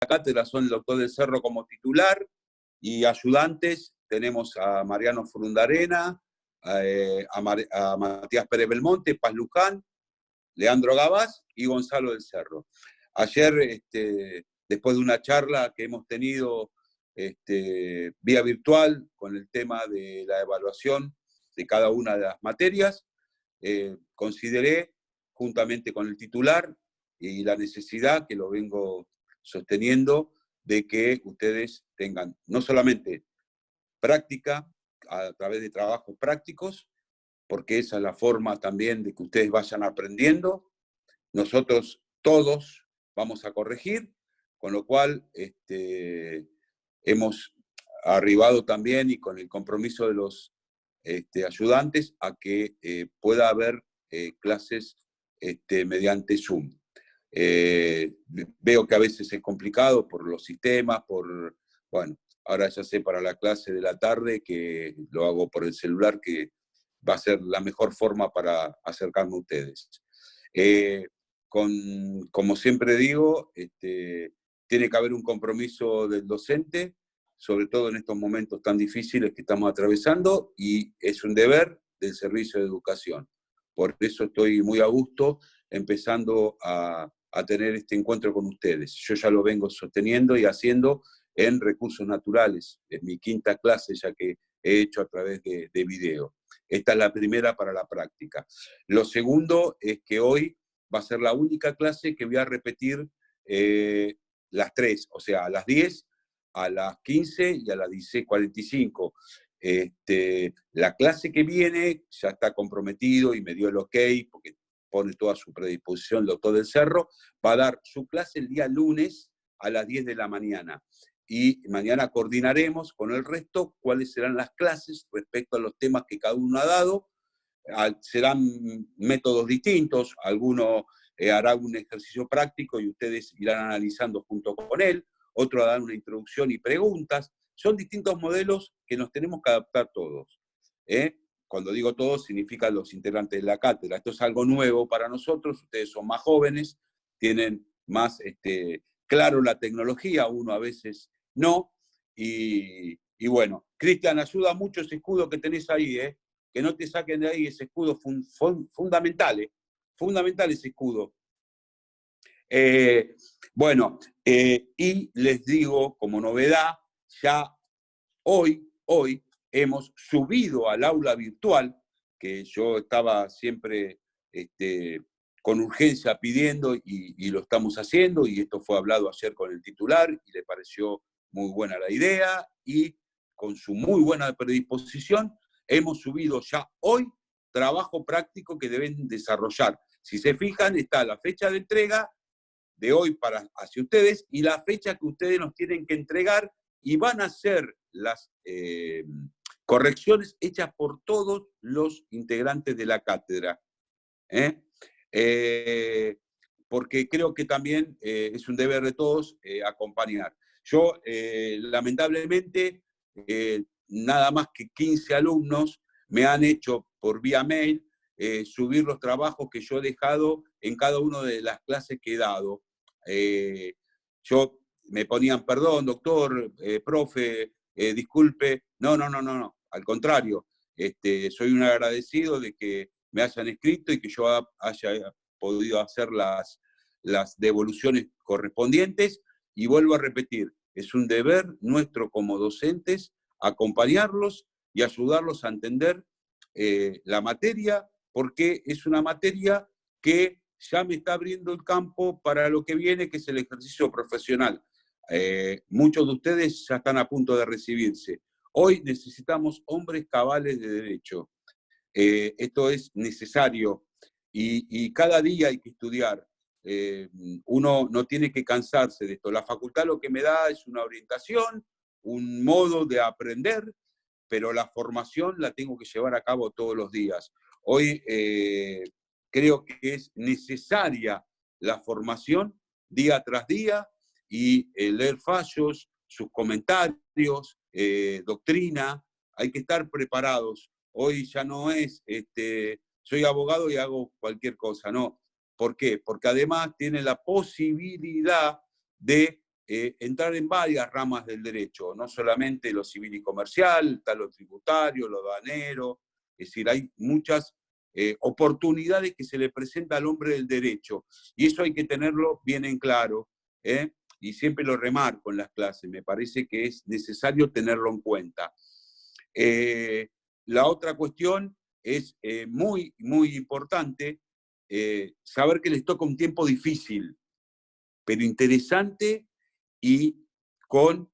cátedra son el doctor del Cerro como titular y ayudantes tenemos a Mariano Frundarena, a Matías Pérez Belmonte, Paz Luján, Leandro Gabás y Gonzalo del Cerro. Ayer, después de una charla que hemos tenido vía virtual con el tema de la evaluación de cada una de las materias, consideré, juntamente con el titular y la necesidad, que lo vengo sosteniendo, de que ustedes tengan no solamente práctica a través de trabajos prácticos, porque esa es la forma también de que ustedes vayan aprendiendo. Nosotros todos vamos a corregir, con lo cual hemos arribado también, y con el compromiso de los ayudantes, a que pueda haber clases mediante Zoom. Veo que a veces es complicado por los sistemas, bueno, ahora ya sé para la clase de la tarde que lo hago por el celular, que va a ser la mejor forma para acercarme a ustedes. Como siempre digo, tiene que haber un compromiso del docente, sobre todo en estos momentos tan difíciles que estamos atravesando, y es un deber del servicio de educación. Por eso estoy muy a gusto empezando a tener este encuentro con ustedes. Yo ya lo vengo sosteniendo y haciendo en recursos naturales. Es mi quinta clase ya que he hecho a través de video. Esta es la primera para la práctica. Lo segundo es que hoy va a ser la única clase que voy a repetir las tres, o sea, a las 10, a las 15 y a las 16:45. La clase que viene ya está comprometido y me dio el ok, porque pone toda su predisposición el doctor del Cerro, va a dar su clase el día lunes a las 10 de la mañana. Y mañana coordinaremos con el resto cuáles serán las clases respecto a los temas que cada uno ha dado. Serán métodos distintos, alguno hará un ejercicio práctico y ustedes irán analizando junto con él, otro hará una introducción y preguntas. Son distintos modelos que nos tenemos que adaptar todos. Cuando digo todos, significa los integrantes de la cátedra. Esto es algo nuevo para nosotros, ustedes son más jóvenes, tienen más claro la tecnología, uno a veces no. Y bueno, Cristian, ayuda mucho ese escudo que tenés ahí, que no te saquen de ahí ese escudo fundamental, fundamental ese escudo. Bueno, y les digo, como novedad, ya hoy hemos subido al aula virtual, que yo estaba siempre con urgencia pidiendo, y lo estamos haciendo, y esto fue hablado ayer con el titular, y le pareció muy buena la idea, y con su muy buena predisposición, hemos subido ya hoy trabajo práctico que deben desarrollar. Si se fijan, está la fecha de entrega de hoy hacia ustedes, y la fecha que ustedes nos tienen que entregar, y van a ser las correcciones hechas por todos los integrantes de la cátedra. Porque creo que también es un deber de todos acompañar. Yo, lamentablemente, nada más que 15 alumnos me han hecho por vía mail subir los trabajos que yo he dejado en cada una de las clases que he dado. Yo me ponían, perdón, doctor, profe, disculpe. No, al contrario, soy un agradecido de que me hayan escrito y que yo haya podido hacer las devoluciones correspondientes. Y vuelvo a repetir, es un deber nuestro como docentes acompañarlos y ayudarlos a entender la materia, porque es una materia que ya me está abriendo el campo para lo que viene, que es el ejercicio profesional. Muchos de ustedes ya están a punto de recibirse. Hoy necesitamos hombres cabales de derecho. Esto es necesario, y cada día hay que estudiar. Uno no tiene que cansarse de esto. La facultad lo que me da es una orientación, un modo de aprender, pero la formación la tengo que llevar a cabo todos los días. Hoy creo que es necesaria la formación día tras día, y leer fallos, sus comentarios, doctrina. Hay que estar preparados. Hoy ya no es, soy abogado y hago cualquier cosa, no. ¿Por qué? Porque además tiene la posibilidad de entrar en varias ramas del derecho, no solamente lo civil y comercial, está lo tributario, lo aduanero, es decir, hay muchas oportunidades que se le presenta al hombre del derecho, y eso hay que tenerlo bien en claro, y siempre lo remarco en las clases, me parece que es necesario tenerlo en cuenta. La otra cuestión es muy, muy importante, saber que les toca un tiempo difícil, pero interesante y con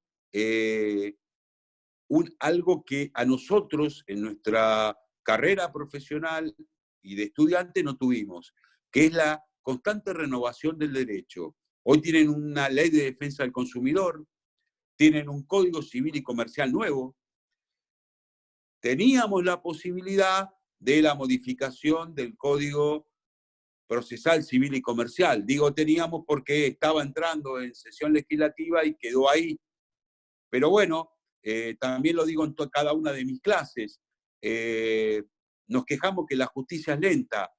algo que a nosotros en nuestra carrera profesional y de estudiante no tuvimos, que es la constante renovación del derecho. Hoy tienen una ley de defensa del consumidor, tienen un código civil y comercial nuevo. Teníamos la posibilidad de la modificación del código procesal, civil y comercial. Digo teníamos porque estaba entrando en sesión legislativa y quedó ahí. Pero bueno, también lo digo en cada una de mis clases, nos quejamos que la justicia es lenta.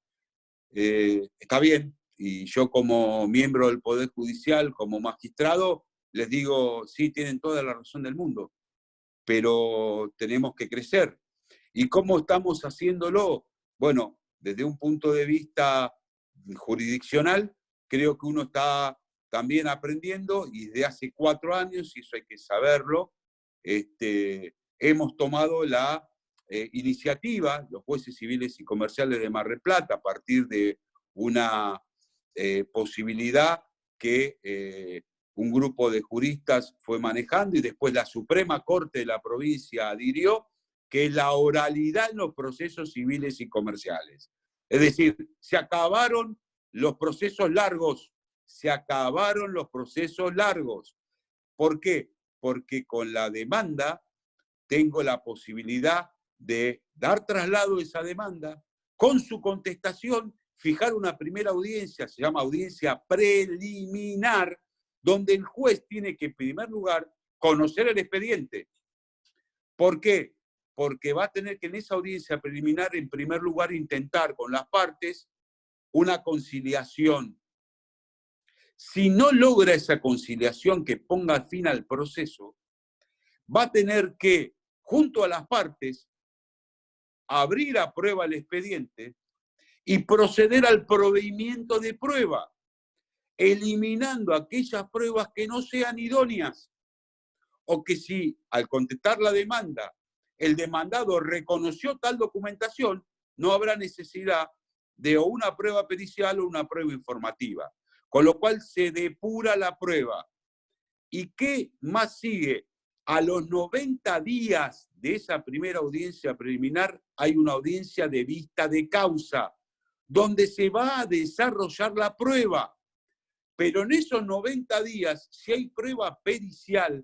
Está bien, y yo como miembro del Poder Judicial, como magistrado, les digo, sí, tienen toda la razón del mundo, pero tenemos que crecer. ¿Y cómo estamos haciéndolo? Bueno, desde un punto de vista jurisdiccional, creo que uno está también aprendiendo, y desde hace 4 años, y eso hay que saberlo, hemos tomado la iniciativa, los jueces civiles y comerciales de Mar del Plata, a partir de una posibilidad que un grupo de juristas fue manejando, y después la Suprema Corte de la provincia adhirió, que es la oralidad en los procesos civiles y comerciales. Es decir, se acabaron los procesos largos, se acabaron los procesos largos. ¿Por qué? Porque con la demanda tengo la posibilidad de dar traslado de esa demanda, con su contestación, fijar una primera audiencia, se llama audiencia preliminar, donde el juez tiene que, en primer lugar, conocer el expediente. ¿Por qué? Porque va a tener que en esa audiencia preliminar, en primer lugar, intentar con las partes una conciliación. Si no logra esa conciliación que ponga fin al proceso, va a tener que, junto a las partes, abrir a prueba el expediente y proceder al proveimiento de prueba, eliminando aquellas pruebas que no sean idóneas, o que si al contestar la demanda el demandado reconoció tal documentación, no habrá necesidad de una prueba pericial o una prueba informativa. Con lo cual se depura la prueba. ¿Y qué más sigue? A los 90 días de esa primera audiencia preliminar hay una audiencia de vista de causa, donde se va a desarrollar la prueba. Pero en esos 90 días, si hay prueba pericial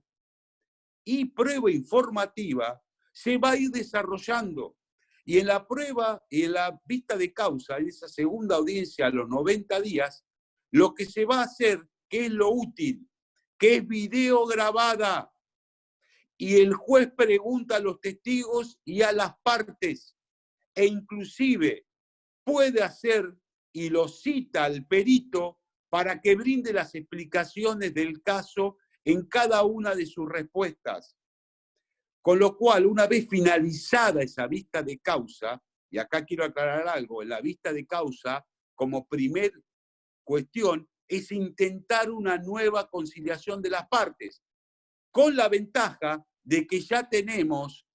y prueba informativa, se va a ir desarrollando. Y en la prueba y en la vista de causa, en esa segunda audiencia a los 90 días, lo que se va a hacer, que es lo útil, que es video grabada, y el juez pregunta a los testigos y a las partes, e inclusive puede hacer y lo cita al perito para que brinde las explicaciones del caso en cada una de sus respuestas. Con lo cual, una vez finalizada esa vista de causa, y acá quiero aclarar algo, en la vista de causa, como primer cuestión, es intentar una nueva conciliación de las partes, con la ventaja de que ya tenemos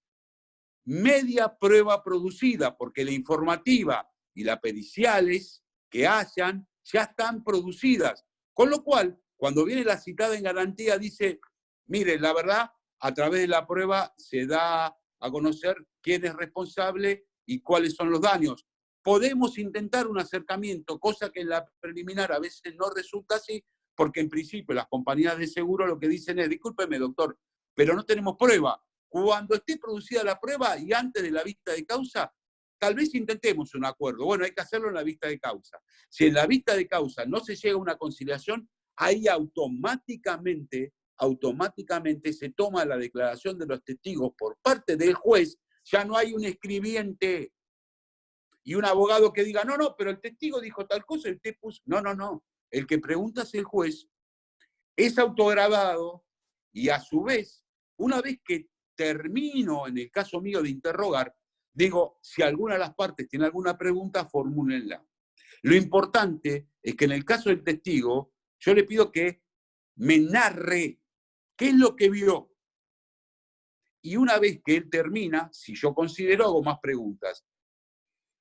media prueba producida, porque la informativa y las periciales que hayan ya están producidas. Con lo cual, cuando viene la citada en garantía, dice, mire, la verdad, a través de la prueba se da a conocer quién es responsable y cuáles son los daños. Podemos intentar un acercamiento, cosa que en la preliminar a veces no resulta así, porque en principio las compañías de seguro lo que dicen es, discúlpeme doctor, pero no tenemos prueba. Cuando esté producida la prueba y antes de la vista de causa, tal vez intentemos un acuerdo. Bueno, hay que hacerlo en la vista de causa. Si en la vista de causa no se llega a una conciliación, ahí automáticamente se toma la declaración de los testigos por parte del juez. Ya no hay un escribiente y un abogado que diga, no, pero el testigo dijo tal cosa, el usted puso. No. El que pregunta es el juez, es autograbado y a su vez, una vez que termino, en el caso mío, de interrogar, digo, si alguna de las partes tiene alguna pregunta, formúlenla. Lo importante es que en el caso del testigo, yo le pido que me narre qué es lo que vio. Y una vez que él termina, si yo considero, hago más preguntas.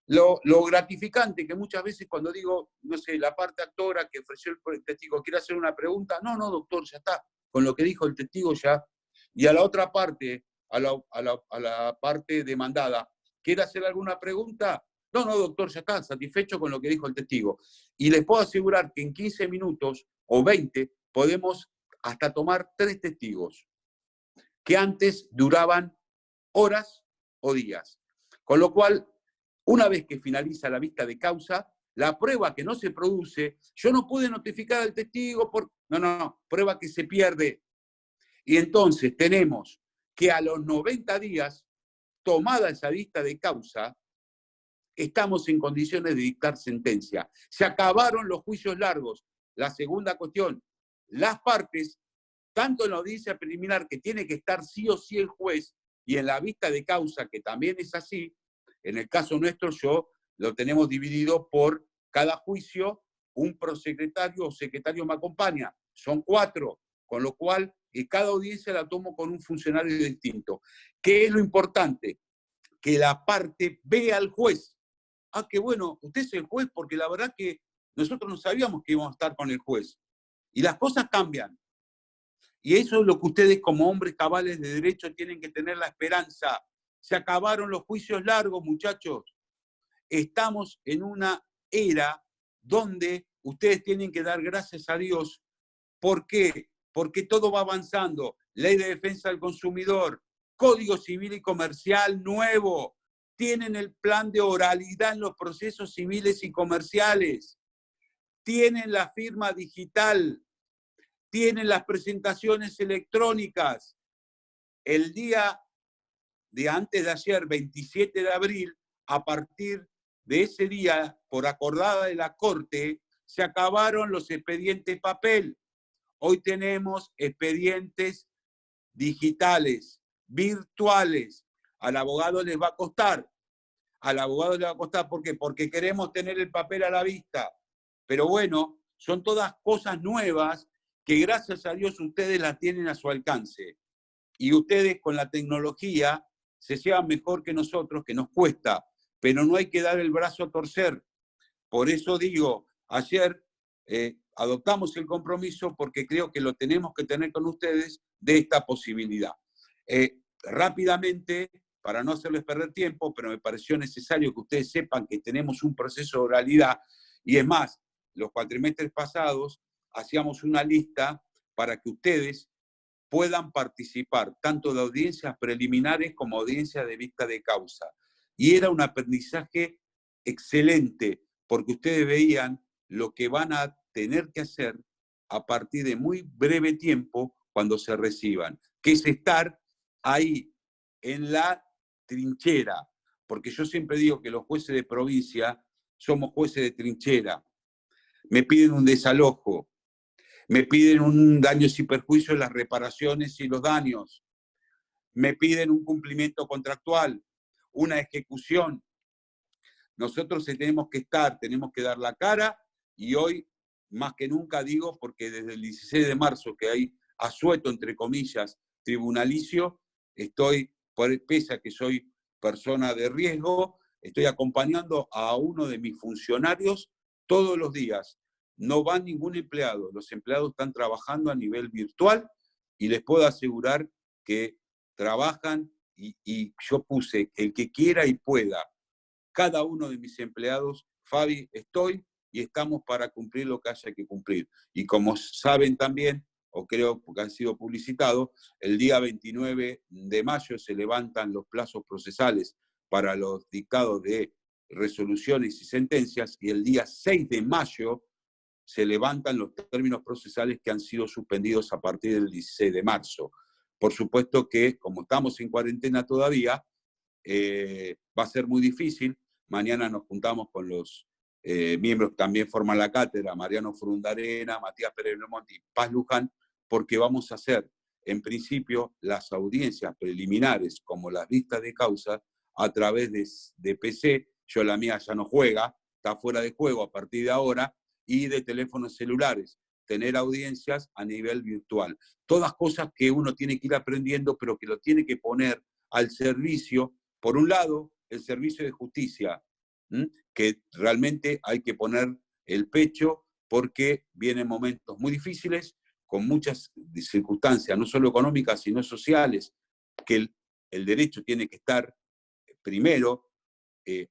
Lo gratificante que muchas veces cuando digo, no sé, la parte actora que ofreció el testigo quiere hacer una pregunta, no, doctor, ya está, con lo que dijo el testigo ya. Y a la otra parte, a la parte demandada, ¿quiere hacer alguna pregunta? No, doctor, ya está, satisfecho con lo que dijo el testigo. Y les puedo asegurar que en 15 minutos o 20 podemos hasta tomar 3 testigos, que antes duraban horas o días. Con lo cual, una vez que finaliza la vista de causa, la prueba que no se produce, yo no pude notificar al testigo por... No, prueba que se pierde. Y entonces tenemos que a los 90 días, tomada esa vista de causa, estamos en condiciones de dictar sentencia. Se acabaron los juicios largos. La segunda cuestión, las partes, tanto en la audiencia preliminar, que tiene que estar sí o sí el juez, y en la vista de causa, que también es así, en el caso nuestro yo lo tenemos dividido por cada juicio, un prosecretario o secretario me acompaña. Son 4, con lo cual cada audiencia la tomo con un funcionario distinto. ¿Qué es lo importante? Que la parte vea al juez. Ah, qué bueno, usted es el juez, porque la verdad que nosotros no sabíamos que íbamos a estar con el juez. Y las cosas cambian. Y eso es lo que ustedes como hombres cabales de derecho tienen que tener la esperanza. Se acabaron los juicios largos, muchachos. Estamos en una era donde ustedes tienen que dar gracias a Dios. ¿Por qué? Porque todo va avanzando. Ley de defensa del consumidor, Código Civil y Comercial nuevo. Tienen el plan de oralidad en los procesos civiles y comerciales. Tienen la firma digital. Tienen las presentaciones electrónicas. El día de antes de ayer, 27 de abril, a partir de ese día, por acordada de la Corte, se acabaron los expedientes papel. Hoy tenemos expedientes digitales, virtuales. Al abogado les va a costar. Al abogado le va a costar, ¿por qué? Porque queremos tener el papel a la vista. Pero bueno, son todas cosas nuevas que gracias a Dios ustedes las tienen a su alcance. Y ustedes con la tecnología se llevan mejor que nosotros, que nos cuesta, pero no hay que dar el brazo a torcer. Por eso digo, ayer adoptamos el compromiso porque creo que lo tenemos que tener con ustedes de esta posibilidad. Rápidamente, para no hacerles perder tiempo, pero me pareció necesario que ustedes sepan que tenemos un proceso de oralidad, y es más, los cuatrimestres pasados hacíamos una lista para que ustedes puedan participar tanto de audiencias preliminares como audiencias de vista de causa. Y era un aprendizaje excelente, porque ustedes veían lo que van a tener que hacer a partir de muy breve tiempo cuando se reciban, que es estar ahí en la trinchera, porque yo siempre digo que los jueces de provincia somos jueces de trinchera. Me piden un desalojo, me piden un daños y perjuicios, las reparaciones y los daños, me piden un cumplimiento contractual, una ejecución. Nosotros tenemos que estar, tenemos que dar la cara, y hoy más que nunca digo, porque desde el 16 de marzo que hay asueto, entre comillas, tribunalicio, estoy, pese a que soy persona de riesgo, estoy acompañando a uno de mis funcionarios todos los días. No va ningún empleado, los empleados están trabajando a nivel virtual, y les puedo asegurar que trabajan, y yo puse el que quiera y pueda. Cada uno de mis empleados, Fabi, estoy y estamos para cumplir lo que haya que cumplir. Y como saben también, o creo que han sido publicitados, el día 29 de mayo se levantan los plazos procesales para los dictados de resoluciones y sentencias, y el día 6 de mayo se levantan los términos procesales que han sido suspendidos a partir del 16 de marzo. Por supuesto que, como estamos en cuarentena todavía, va a ser muy difícil. Mañana nos juntamos con los miembros que también forman la cátedra, Mariano Frundarena, Matías Pérez Belmonte y Paz Luján, porque vamos a hacer, en principio, las audiencias preliminares, como las vistas de causa, a través de PC. Yo la mía ya no juega, está fuera de juego a partir de ahora, y de teléfonos celulares, tener audiencias a nivel virtual. Todas cosas que uno tiene que ir aprendiendo, pero que lo tiene que poner al servicio, por un lado, el servicio de justicia, que realmente hay que poner el pecho porque vienen momentos muy difíciles, con muchas circunstancias, no solo económicas, sino sociales, que el derecho tiene que estar primero,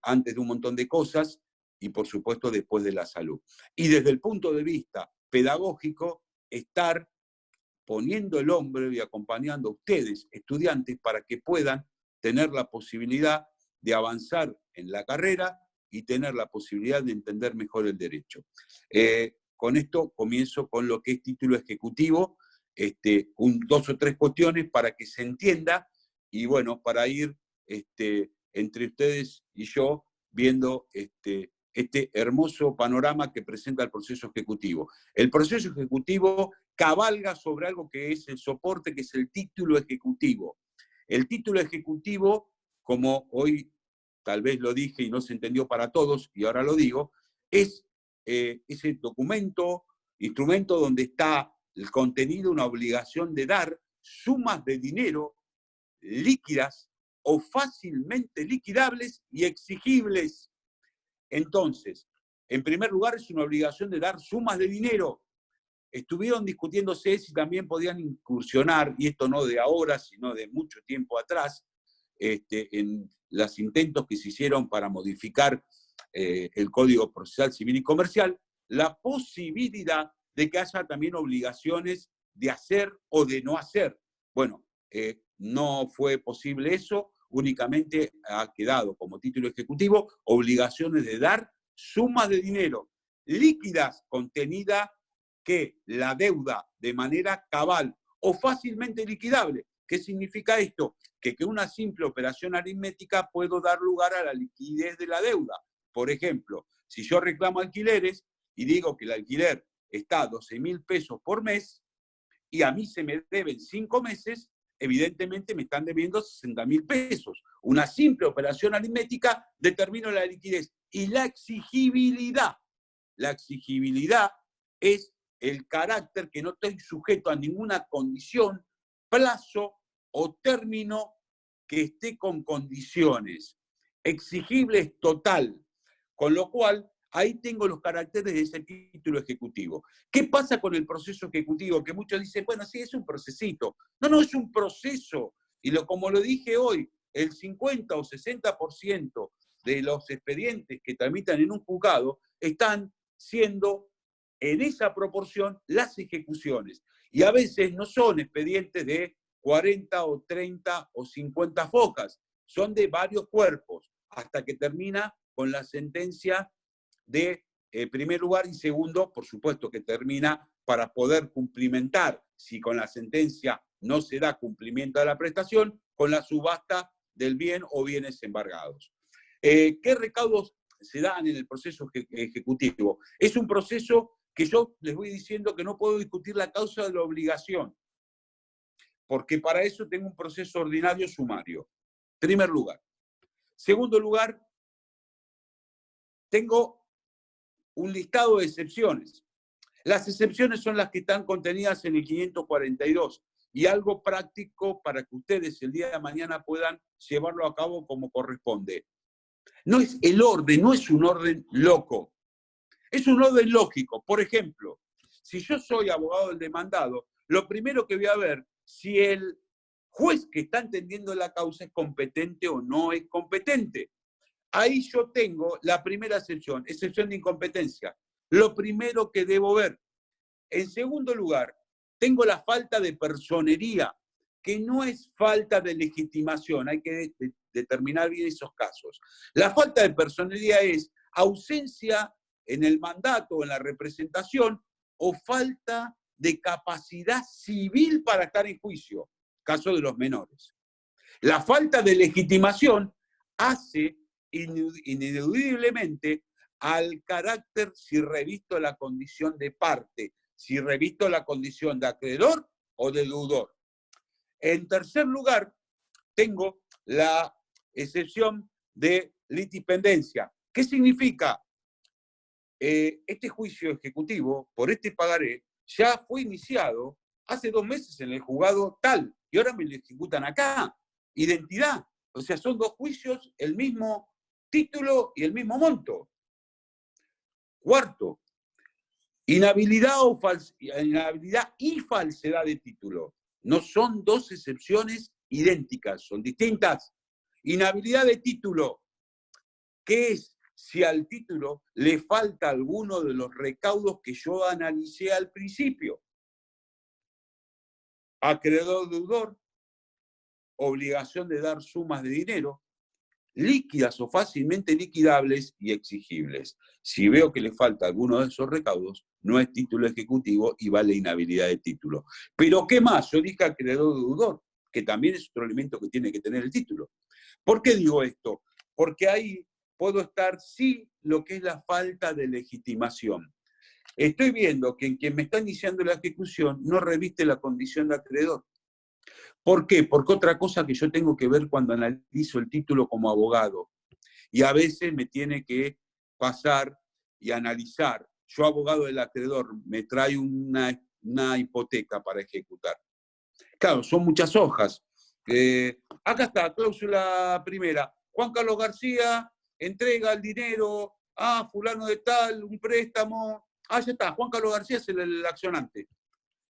antes de un montón de cosas, y por supuesto después de la salud. Y desde el punto de vista pedagógico, estar poniendo el hombro y acompañando a ustedes, estudiantes, para que puedan tener la posibilidad de avanzar en la carrera y tener la posibilidad de entender mejor el derecho. Con esto comienzo con lo que es título ejecutivo, dos o tres cuestiones para que se entienda, y bueno, para ir entre ustedes y yo viendo este hermoso panorama que presenta el proceso ejecutivo. El proceso ejecutivo cabalga sobre algo que es el soporte, que es el título ejecutivo. El título ejecutivo, como hoy tal vez lo dije y no se entendió para todos, y ahora lo digo, es ese documento, instrumento donde está el contenido, una obligación de dar sumas de dinero líquidas o fácilmente liquidables y exigibles. Entonces, en primer lugar, es una obligación de dar sumas de dinero. Estuvieron discutiéndose si también podían incursionar, y esto no de ahora, sino de mucho tiempo atrás, en los intentos que se hicieron para modificar el Código Procesal Civil y Comercial, la posibilidad de que haya también obligaciones de hacer o de no hacer. Bueno, no fue posible eso, únicamente ha quedado como título ejecutivo obligaciones de dar sumas de dinero líquidas contenida que la deuda de manera cabal o fácilmente liquidable. ¿Qué significa esto? Que una simple operación aritmética puede dar lugar a la liquidez de la deuda. Por ejemplo, si yo reclamo alquileres y digo que el alquiler está a 12.000 pesos por mes y a mí se me deben 5 meses, evidentemente me están debiendo 60.000 pesos. Una simple operación aritmética determina la liquidez. Y la exigibilidad. La exigibilidad es el carácter que no estoy sujeto a ninguna condición, plazo o término que esté con condiciones. Exigible es total, con lo cual ahí tengo los caracteres de ese título ejecutivo. ¿Qué pasa con el proceso ejecutivo? Que muchos dicen, bueno, sí, es un procesito. No, no, es un proceso. Y como lo dije hoy, el 50 o 60% de los expedientes que tramitan en un juzgado están siendo en esa proporción las ejecuciones. Y a veces no son expedientes de 40 o 30 o 50 focas, son de varios cuerpos, hasta que termina con la sentencia de primer lugar, y segundo, por supuesto, que termina para poder cumplimentar, si con la sentencia no se da cumplimiento de la prestación, con la subasta del bien o bienes embargados. ¿Qué recaudos se dan en el proceso ejecutivo? Es un proceso que yo les voy diciendo que no puedo discutir la causa de la obligación, porque para eso tengo un proceso ordinario sumario. Primer lugar. Segundo lugar, tengo un listado de excepciones. Las excepciones son las que están contenidas en el 542, y algo práctico para que ustedes el día de mañana puedan llevarlo a cabo como corresponde. No es el orden, no es un orden loco, es un orden lógico. Por ejemplo, si yo soy abogado del demandado, lo primero que voy a ver si el juez que está entendiendo la causa es competente o no es competente. Ahí yo tengo la primera excepción de incompetencia. Lo primero que debo ver. En segundo lugar, tengo la falta de personería, que no es falta de legitimación, hay que determinar bien esos casos. La falta de personería es ausencia en el mandato o en la representación o falta de capacidad civil para estar en juicio, caso de los menores. La falta de legitimación hace ineludiblemente al carácter si revisto la condición de parte. si revisto la condición de acreedor o de deudor. En tercer lugar, tengo la excepción de litipendencia. ¿Qué significa? Este juicio ejecutivo por este pagaré ya fue iniciado hace 2 meses en el juzgado tal, y ahora me lo ejecutan acá. Identidad. O sea, son 2 juicios, el mismo título y el mismo monto. Cuarto, inhabilidad y falsedad de título. No son 2 excepciones idénticas, son distintas. Inhabilidad de título, ¿qué es? Si al título le falta alguno de los recaudos que yo analicé al principio. Acreedor deudor, obligación de dar sumas de dinero, líquidas o fácilmente liquidables y exigibles. Si veo que le falta alguno de esos recaudos, no es título ejecutivo y vale inhabilidad de título. Pero ¿qué más? Yo dije acreedor deudor, que también es otro elemento que tiene que tener el título. ¿Por qué digo esto? Porque ahí puedo estar sí lo que es la falta de legitimación. Estoy viendo que en quien me está iniciando la ejecución no reviste la condición de acreedor. ¿Por qué? Porque otra cosa que yo tengo que ver cuando analizo el título como abogado, y a veces me tiene que pasar y analizar. Yo, abogado del acreedor, me trae una hipoteca para ejecutar. Claro, son muchas hojas. Acá está, cláusula primera. Juan Carlos García entrega el dinero a fulano de tal, un préstamo. Ah, ya está, Juan Carlos García es el accionante.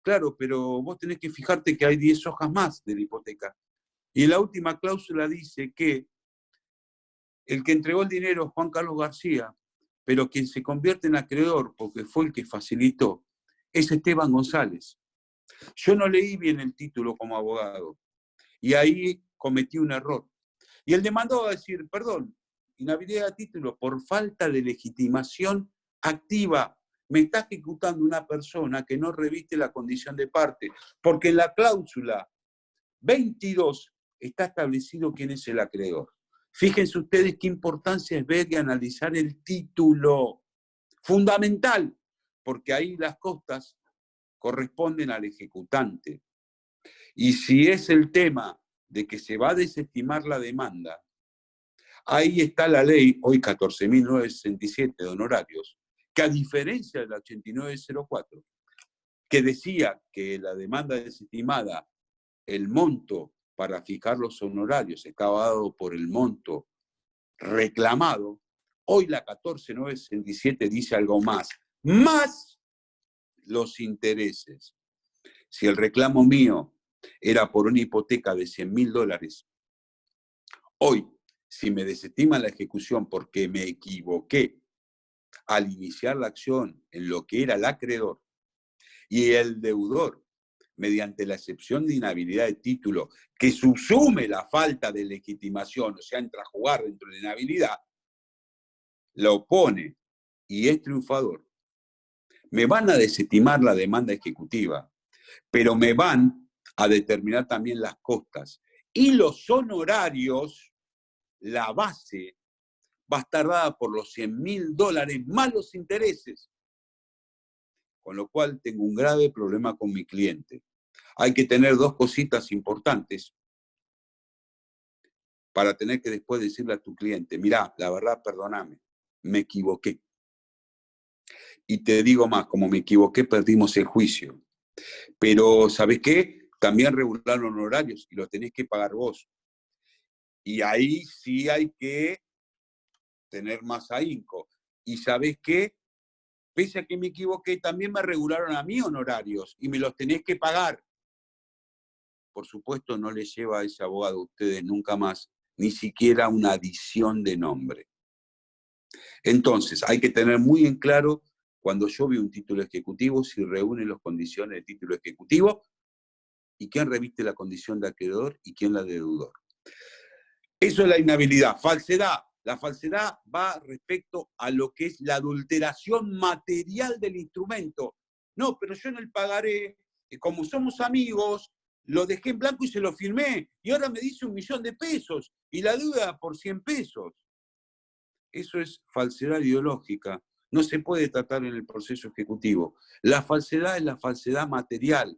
Claro, pero vos tenés que fijarte que hay 10 hojas más de la hipoteca. Y la última cláusula dice que el que entregó el dinero es Juan Carlos García, pero quien se convierte en acreedor, porque fue el que facilitó, es Esteban González. Yo no leí bien el título como abogado, y ahí cometí un error. Y el demandado va a decir, perdón, inhabilidad de título por falta de legitimación activa. Me está ejecutando una persona que no reviste la condición de parte, porque en la cláusula 22 está establecido quién es el acreedor. Fíjense ustedes qué importancia es ver y analizar el título. Fundamental, porque ahí las costas corresponden al ejecutante. Y si es el tema de que se va a desestimar la demanda, ahí está la ley, hoy 14.967 de honorarios, que a diferencia de la 8904, que decía que la demanda desestimada, el monto para fijar los honorarios estaba dado por el monto reclamado, hoy la 14.967 dice algo más los intereses. Si el reclamo mío era por una hipoteca de $100.000, hoy, si me desestima la ejecución porque me equivoqué al iniciar la acción en lo que era el acreedor y el deudor, mediante la excepción de inhabilidad de título, que subsume la falta de legitimación, o sea, entra a jugar dentro de la inhabilidad, la opone y es triunfador, me van a desestimar la demanda ejecutiva, pero me van a determinar también las costas. Y los honorarios, la base, va a estar dada por los $100.000 más los intereses. Con lo cual tengo un grave problema con mi cliente. Hay que tener 2 cositas importantes para tener que después decirle a tu cliente, mirá, la verdad, perdóname, me equivoqué. Y te digo más, como me equivoqué, perdimos el juicio. Pero, ¿sabés qué? También regularon honorarios y los tenés que pagar vos. Y ahí sí hay que tener más ahínco. Y ¿sabés qué? Pese a que me equivoqué, también me regularon a mí honorarios y me los tenés que pagar. Por supuesto, no les lleva a ese abogado a ustedes nunca más, ni siquiera una adición de nombre. Entonces, hay que tener muy en claro, cuando yo veo un título ejecutivo, si reúne las condiciones de título ejecutivo y quién reviste la condición de acreedor y quién la de deudor. Eso es la inhabilidad. Falsedad. La falsedad va respecto a lo que es la adulteración material del instrumento. No, pero yo en el pagaré, como somos amigos, lo dejé en blanco y se lo firmé. Y ahora me dice $1.000.000 y la deuda por 100 pesos. Eso es falsedad ideológica. no se puede tratar en el proceso ejecutivo. La falsedad es la falsedad material,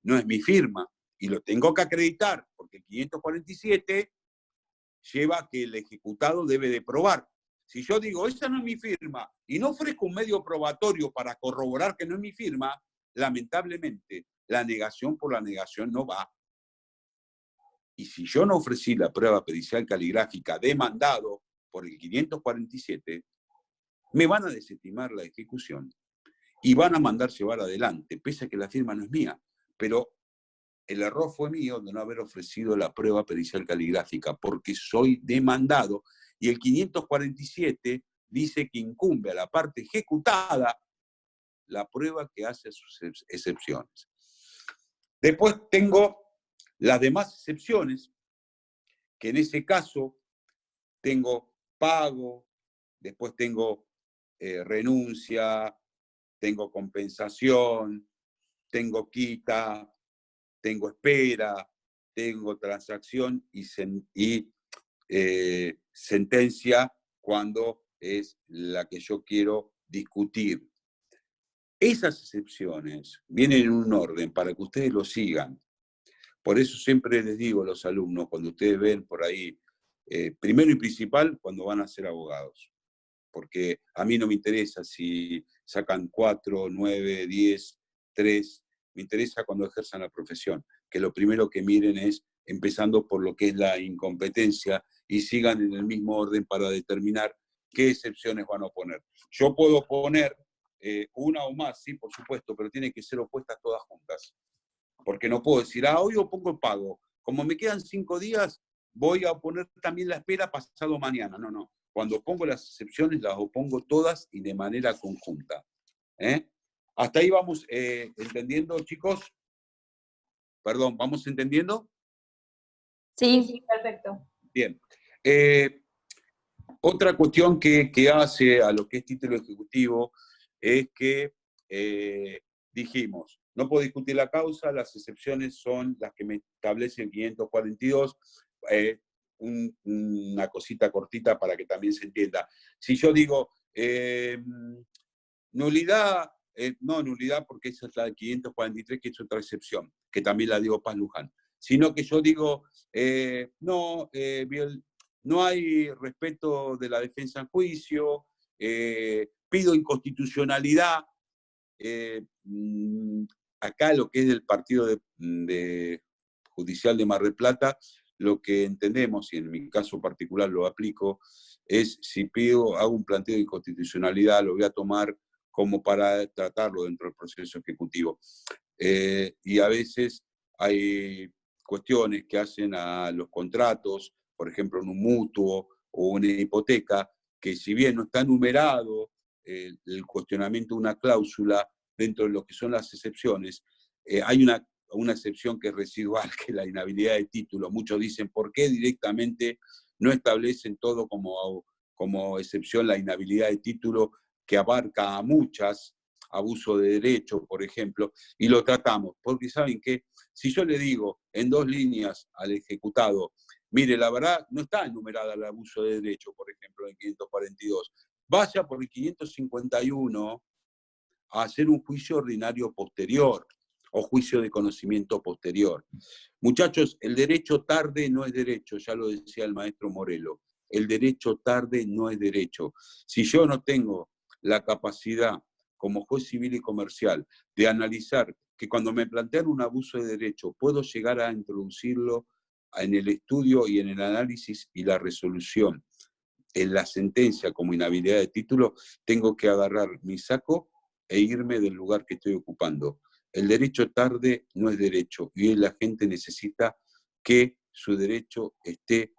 no es mi firma, y lo tengo que acreditar, porque el 547 lleva que el ejecutado debe de probar. Si yo digo, esa no es mi firma, y no ofrezco un medio probatorio para corroborar que no es mi firma, lamentablemente, la negación por la negación no va. Y si yo no ofrecí la prueba pericial caligráfica demandado por el 547, me van a desestimar la ejecución y van a mandar llevar adelante, pese a que la firma no es mía. Pero el error fue mío de no haber ofrecido la prueba pericial caligráfica, porque soy demandado, y el 547 dice que incumbe a la parte ejecutada la prueba que hace sus excepciones. Después tengo las demás excepciones, que en ese caso tengo pago, después tengo renuncia, tengo compensación, tengo quita, tengo espera, tengo transacción y sentencia cuando es la que yo quiero discutir. Esas excepciones vienen en un orden para que ustedes lo sigan. Por eso siempre les digo a los alumnos, cuando ustedes ven por ahí, primero y principal, cuando van a ser abogados. Porque a mí no me interesa si sacan 4, 9, 10, 3, me interesa cuando ejerzan la profesión, que lo primero que miren es, empezando por lo que es la incompetencia, y sigan en el mismo orden para determinar qué excepciones van a poner. Yo puedo poner una o más, sí, por supuesto, pero tienen que ser opuestas todas juntas. Porque no puedo decir, hoy pongo el pago. Como me quedan 5 días, voy a poner también la espera pasado mañana. No, no. Cuando pongo las excepciones, las opongo todas y de manera conjunta. ¿Hasta ahí vamos entendiendo, chicos? Perdón, ¿vamos entendiendo? Sí, perfecto. Bien. Otra cuestión que hace a lo que es título ejecutivo es que dijimos, no puedo discutir la causa, las excepciones son las que me establece el 542, una cosita cortita para que también se entienda. Si yo digo nulidad, no nulidad porque esa es la del 543, que es otra excepción, que también la digo Paz Luján, sino que yo digo, no hay respeto de la defensa en juicio, pido inconstitucionalidad. Acá lo que es del partido judicial de Mar del Plata, lo que entendemos, y en mi caso particular lo aplico, es si hago un planteo de inconstitucionalidad, lo voy a tomar como para tratarlo dentro del proceso ejecutivo. Y a veces hay cuestiones que hacen a los contratos, por ejemplo en un mutuo o una hipoteca, que si bien no está numerado el cuestionamiento de una cláusula dentro de lo que son las excepciones, hay una excepción que es residual, que es la inhabilidad de título. Muchos dicen, ¿por qué directamente no establecen todo como excepción la inhabilidad de título, que abarca a muchas, abuso de derecho, por ejemplo, y lo tratamos? Porque saben que si yo le digo en 2 líneas al ejecutado, mire, la verdad no está enumerada el abuso de derecho, por ejemplo, en 542, vaya por el 551 a hacer un juicio ordinario posterior o juicio de conocimiento posterior. Muchachos, el derecho tarde no es derecho, ya lo decía el maestro Morelo. El derecho tarde no es derecho. Si yo no tengo la capacidad como juez civil y comercial de analizar que cuando me plantean un abuso de derecho puedo llegar a introducirlo en el estudio y en el análisis y la resolución en la sentencia como inhabilidad de título, tengo que agarrar mi saco e irme del lugar que estoy ocupando. El derecho tarde no es derecho y hoy la gente necesita que su derecho esté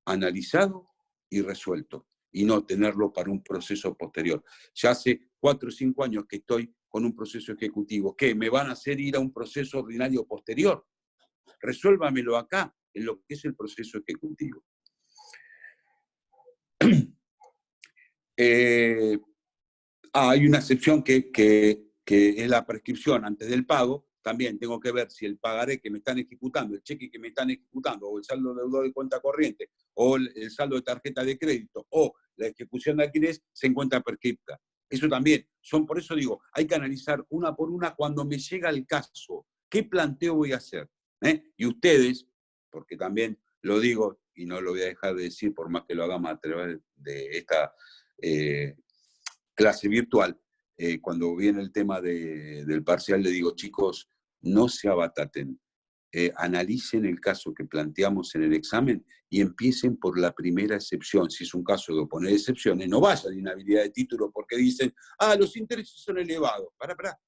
analizado y resuelto y no tenerlo para un proceso posterior. Ya hace 4 o 5 años que estoy con un proceso ejecutivo. ¿Qué? ¿Me van a hacer ir a un proceso ordinario posterior? Resuélvamelo acá, en lo que es el proceso ejecutivo. Hay una excepción que es la prescripción antes del pago. También tengo que ver si el pagaré que me están ejecutando, el cheque que me están ejecutando, o el saldo deudor de cuenta corriente, o el saldo de tarjeta de crédito, o la ejecución de alquileres se encuentra prescripta. Eso también, por eso digo, hay que analizar una por una cuando me llega el caso. ¿Qué planteo voy a hacer? Y ustedes, porque también lo digo y no lo voy a dejar de decir por más que lo hagamos a través de esta clase virtual, cuando viene el tema del parcial, le digo, chicos, no se abataten, analicen el caso que planteamos en el examen y empiecen por la primera excepción. Si es un caso de oponer excepciones, no vayan de inhabilidad de título porque dicen, los intereses son elevados. Pará.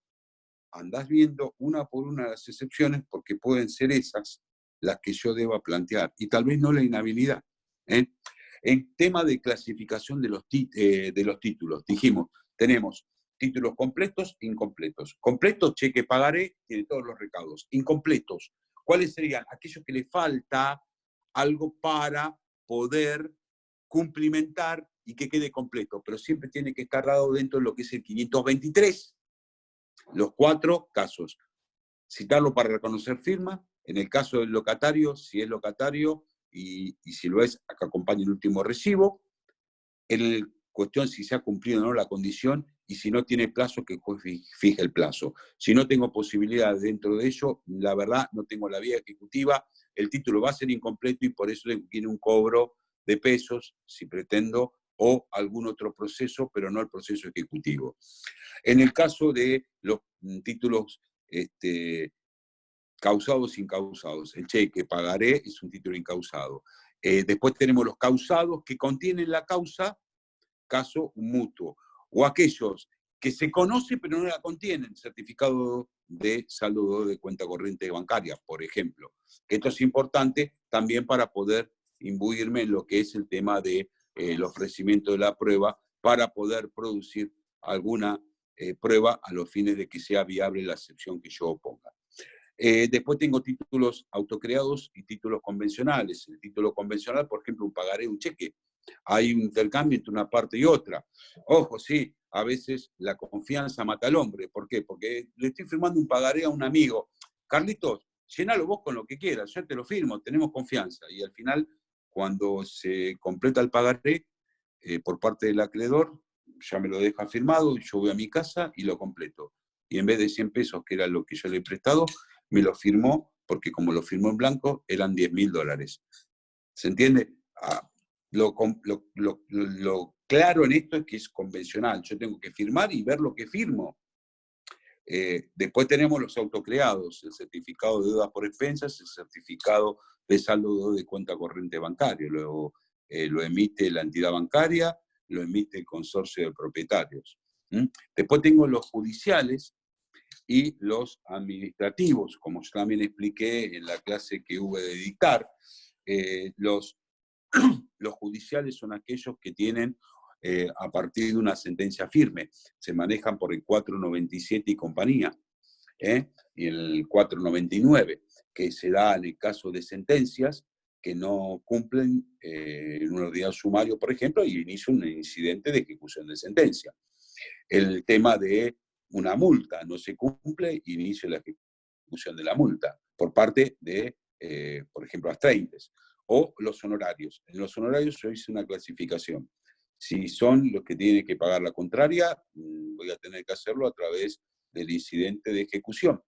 Andás viendo una por una las excepciones porque pueden ser esas las que yo deba plantear y tal vez no la inhabilidad. En tema de clasificación de los títulos, dijimos, tenemos títulos completos e incompletos. Completos, cheque pagaré, tiene todos los recaudos. Incompletos, ¿cuáles serían? Aquellos que le falta algo para poder cumplimentar y que quede completo, pero siempre tiene que estar dado dentro de lo que es el 523. Los 4 casos. Citarlo para reconocer firma. En el caso del locatario, si es locatario y si lo es, acá acompaña el último recibo. En cuestión si se ha cumplido o no la condición y si no tiene plazo, que el juez fije el plazo. Si no tengo posibilidad dentro de ello, la verdad, no tengo la vía ejecutiva, el título va a ser incompleto y por eso tiene un cobro de pesos, si pretendo, o algún otro proceso, pero no el proceso ejecutivo. En el caso de los títulos causados e incausados, el cheque pagaré es un título incausado. Después tenemos los causados que contienen la causa, caso mutuo, o aquellos que se conocen pero no la contienen, certificado de saldo de cuenta corriente bancaria, por ejemplo. Esto es importante también para poder imbuirme en lo que es el tema del ofrecimiento de la prueba para poder producir alguna prueba a los fines de que sea viable la excepción que yo oponga. Después tengo títulos autocreados y títulos convencionales. El título convencional, por ejemplo, un pagaré, un cheque. Hay un intercambio entre una parte y otra. Ojo, sí, a veces la confianza mata al hombre. ¿Por qué? Porque le estoy firmando un pagaré a un amigo. Carlitos, llenalo vos con lo que quieras, yo te lo firmo, tenemos confianza. Y al final, cuando se completa el pagaré por parte del acreedor, ya me lo deja firmado, yo voy a mi casa y lo completo. Y en vez de 100 pesos, que era lo que yo le he prestado, me lo firmó, porque como lo firmó en blanco, eran $10.000. ¿Se entiende? Lo claro en esto es que es convencional. Yo tengo que firmar y ver lo que firmo. Después tenemos los autocreados, el certificado de deudas por expensas, el certificado de saldo de cuenta corriente bancaria. Luego lo emite la entidad bancaria, lo emite el consorcio de propietarios. Después tengo los judiciales y los administrativos, como yo también expliqué en la clase que hubo de dictar. Los judiciales son aquellos que tienen a partir de una sentencia firme. Se manejan por el 497 y compañía, y el 499, que se da en el caso de sentencias que no cumplen en un ordinario sumario, por ejemplo, y inicia un incidente de ejecución de sentencia. El tema de una multa no se cumple, inicia la ejecución de la multa por parte de, por ejemplo, Astraintes. O los honorarios. En los honorarios yo hice una clasificación. Si son los que tienen que pagar la contraria, voy a tener que hacerlo a través del incidente de ejecución.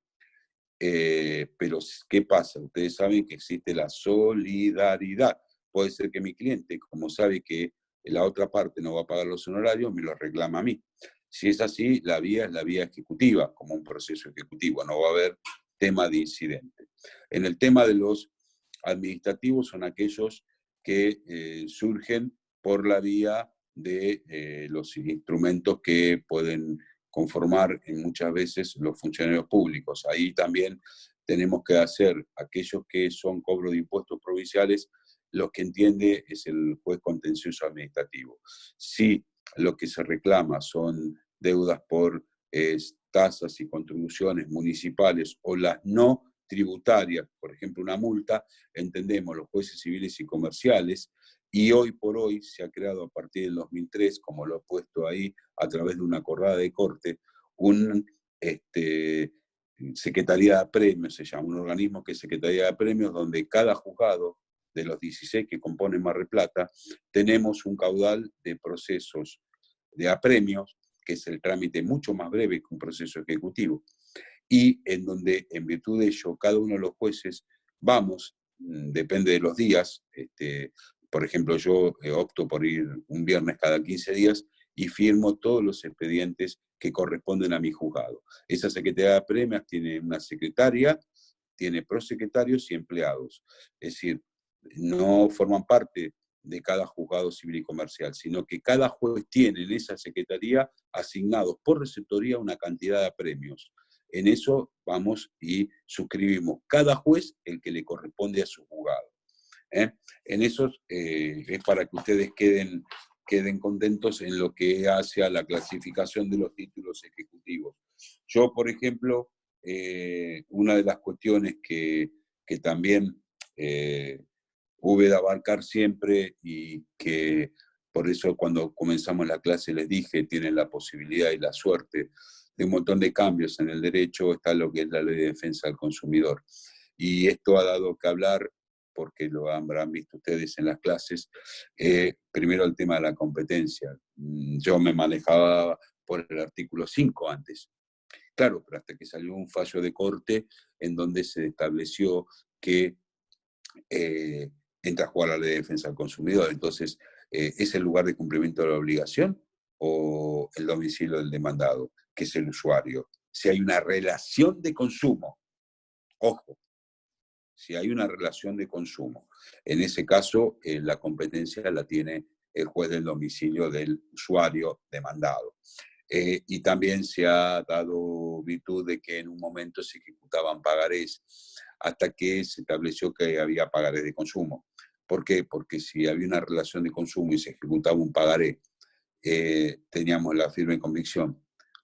Pero, ¿qué pasa? Ustedes saben que existe la solidaridad. Puede ser que mi cliente, como sabe que la otra parte no va a pagar los honorarios, me lo reclama a mí. Si es así, la vía es la vía ejecutiva, como un proceso ejecutivo, no va a haber tema de incidente. En el tema de los administrativos son aquellos que surgen por la vía de los instrumentos que pueden conformar muchas veces los funcionarios públicos. Ahí también tenemos que hacer aquellos que son cobro de impuestos provinciales, lo que entiende es el juez contencioso administrativo. Si lo que se reclama son deudas por tasas y contribuciones municipales o las no tributarias, por ejemplo una multa, entendemos los jueces civiles y comerciales, y hoy por hoy se ha creado a partir del 2003, como lo he puesto ahí, a través de una acordada de corte, un Secretaría de Premios, se llama, un organismo que es Secretaría de Premios, donde cada juzgado de los 16 que componen Mar del Plata, tenemos un caudal de procesos de apremios, que es el trámite mucho más breve que un proceso ejecutivo, y en donde, en virtud de ello, cada uno de los jueces vamos, depende de los días, por ejemplo, yo opto por ir un viernes cada 15 días y firmo todos los expedientes que corresponden a mi juzgado. Esa Secretaría de Apremios tiene una secretaria, tiene prosecretarios y empleados. Es decir, no forman parte de cada juzgado civil y comercial, sino que cada juez tiene en esa secretaría asignados por receptoría una cantidad de apremios. En eso vamos y suscribimos cada juez el que le corresponde a su juzgado. En eso es para que ustedes queden contentos en lo que hace a la clasificación de los títulos ejecutivos. Yo, por ejemplo, una de las cuestiones que también hube de abarcar siempre y que por eso cuando comenzamos la clase les dije, tienen la posibilidad y la suerte de un montón de cambios en el derecho, está lo que es la Ley de Defensa del Consumidor. Y esto ha dado que hablar, porque lo habrán visto ustedes en las clases, primero el tema de la competencia. Yo me manejaba por el artículo 5 antes. Claro, pero hasta que salió un fallo de corte en donde se estableció que entra a jugar la Ley de Defensa del Consumidor. Entonces, ¿es el lugar de cumplimiento de la obligación o el domicilio del demandado, que es el usuario? Si hay una relación de consumo, ojo, si hay una relación de consumo, en ese caso la competencia la tiene el juez del domicilio del usuario demandado. Y también se ha dado virtud de que en un momento se ejecutaban pagarés hasta que se estableció que había pagarés de consumo. ¿Por qué? Porque si había una relación de consumo y se ejecutaba un pagaré, teníamos la firme convicción,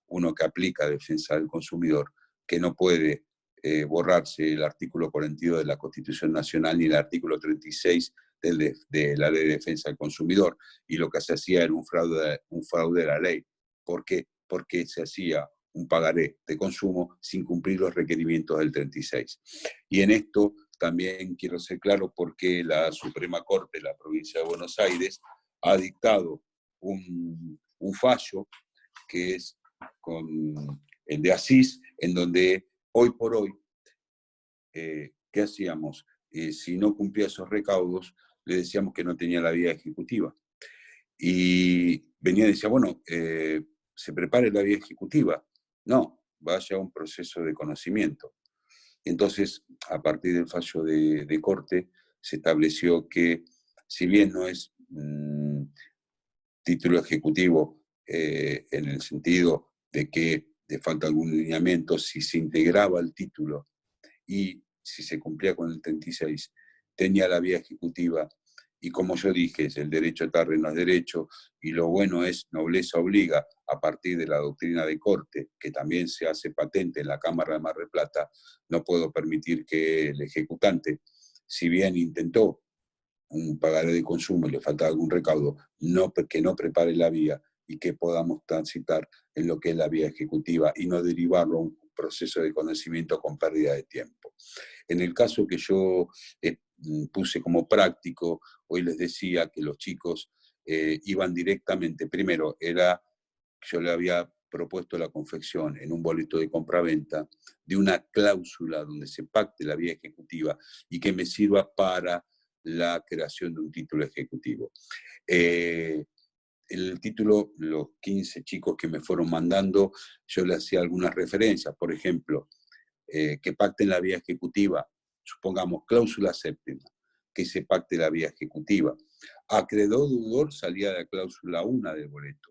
uno que aplica defensa del consumidor, que no puede borrarse el artículo 42 de la Constitución Nacional ni el artículo 36 de la Ley de Defensa del Consumidor, y lo que se hacía era un fraude de la ley. ¿Por qué? Porque se hacía un pagaré de consumo sin cumplir los requerimientos del 36. Y en esto también quiero ser claro porque la Suprema Corte de la Provincia de Buenos Aires ha dictado un fallo que es con el de Asís, en donde hoy por hoy, ¿qué hacíamos? Si no cumplía esos recaudos, le decíamos que no tenía la vía ejecutiva. Y venía y decía, bueno, se prepare la vía ejecutiva. No, vaya a un proceso de conocimiento. Entonces, a partir del fallo de corte, se estableció que, si bien no es título ejecutivo en el sentido de que de falta algún lineamiento, si se integraba el título y si se cumplía con el 36, tenía la vía ejecutiva. Y como yo dije, es el derecho tarde no es derecho, y lo bueno es nobleza obliga, a partir de la doctrina de corte, que también se hace patente en la Cámara de Mar del Plata, no puedo permitir que el ejecutante, si bien intentó un pagaré de consumo y le falta algún recaudo, que no prepare la vía y que podamos transitar en lo que es la vía ejecutiva y no derivarlo a un proceso de conocimiento con pérdida de tiempo. En el caso que yo puse como práctico, hoy les decía que los chicos iban directamente, primero yo le había propuesto la confección en un boleto de compraventa de una cláusula donde se pacte la vía ejecutiva y que me sirva para la creación de un título ejecutivo. El título, los 15 chicos que me fueron mandando, yo le hacía algunas referencias, por ejemplo, que pacten la vía ejecutiva, supongamos cláusula séptima, que se pacte la vía ejecutiva. Acreedor deudor salía de la cláusula 1 del boleto.